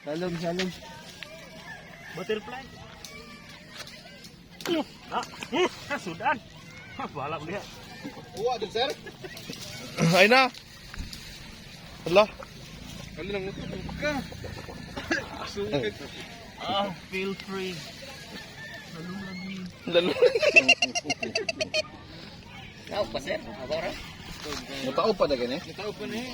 Salom. Butterfly. Sudan. Balak dia. Uwa din, sir. Ay na. Hala. Ano lang ito? Ka. Sungkit. Feel free. Lalo. Tao pa sir, agora. Matao pa na gani? Tao pa ni.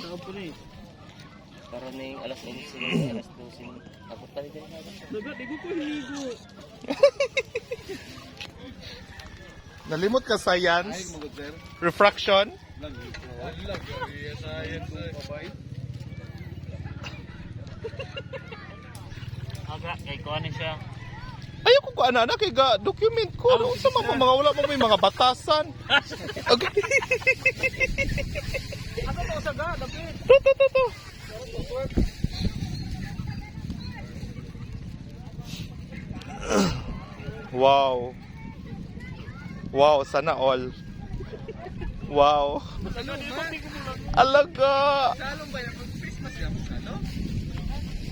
Para ning alas 11, alas 12. Ako pa rin din. Dagat, di ko hinigo. Nalimot ka Ay, science, magod, sir. refraction. Lag. Science. Babay. Aga, kay kuha ni siya. Ayaw ko ana kay ga document ko. No, sa mga wala mo may mga batasan. Okay. Ako to sa ga, dapat. To. Wow. Wow, sana all. Wow. Salom ba? Alaga. Salom ba? Christmas yan. Salom?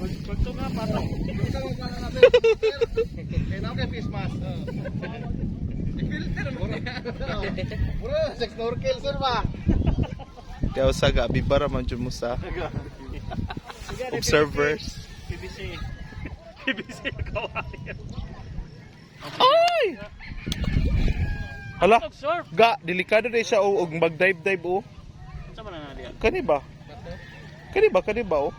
Pagto nga para. Salom pa na natin. Kaya na kay Christmas. I-filter mo niya. Bro, sex snorkel, sir ba? Kaya usaga, bibara man dyan mo sa observers. BBC kawayan. Ay! Hala, Surf. ga, delikado na siya og mag-dive o. Sama na nga diyan. Kani ba? O.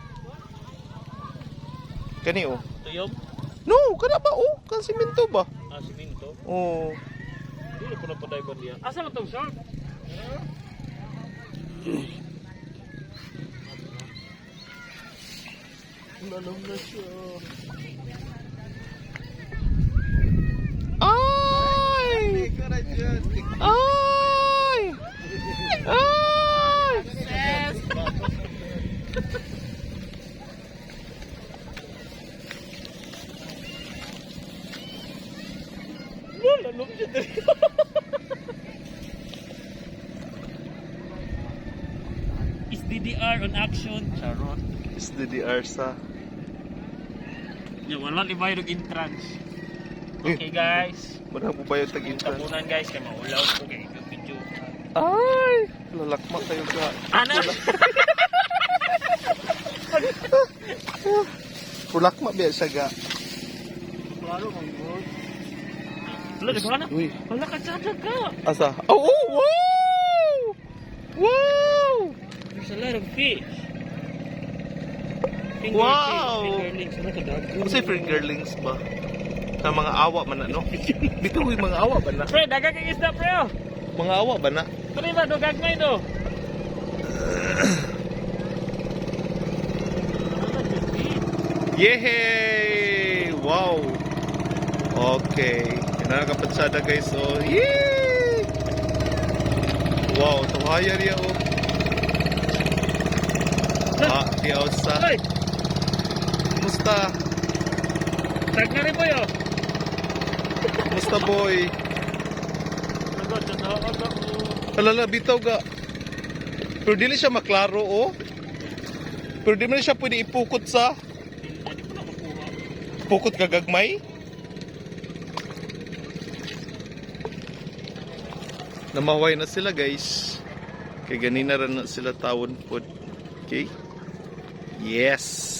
Kani o. Tuyom. No, kana ba o? Kan simento ba? Siminto. Oh. Dili ko na paday ba diyan. Asa man tong surf? Lalong na siya. Ay! Ikaw na dyan. Ay! Ay! Lalong siya dali. Is DDR on action? Charot. Is DDR sa. Yung wala liba yung entrance. Eh. Okay guys. Wala mo ba yung tag-intran? Tapunan guys, kaya maulaw ko kay video. Ay! Lalakma kayo ga. Ano? Pulakma biya siya ga. Klaro mong good. Wala, nagawa na? Uy. Wala ka tsatag ka. Asa? Oh, wow! Wow! There's a lot of fish. Wow! Fingerlings. Ano ka dami? Ano sa'y fingerlings ba? Sa mga awa man na, no? Dito yung mga awa ba na? Pre, dagang kang isda, pre. Oh. Mga awa ba na? Tuloy ba, dugag na ito. Yehey! Wow! Okay. Nakakapatsada guys, oh. Yay! Wow, tuhaya niya, oh. Diyaw sa. Ay! Kumusta? Tag na rin po yun. Kumusta, boy? Nagod, nagod ako. Alala, bitaw ga. Pero dili siya maklaro, oh. Pero di man siya pwede ipukot sa. Hindi ko na makuha. Pukot kagagmay. Namaway na sila, guys. Kay ganina rin na sila tawon po. Okay? Yes!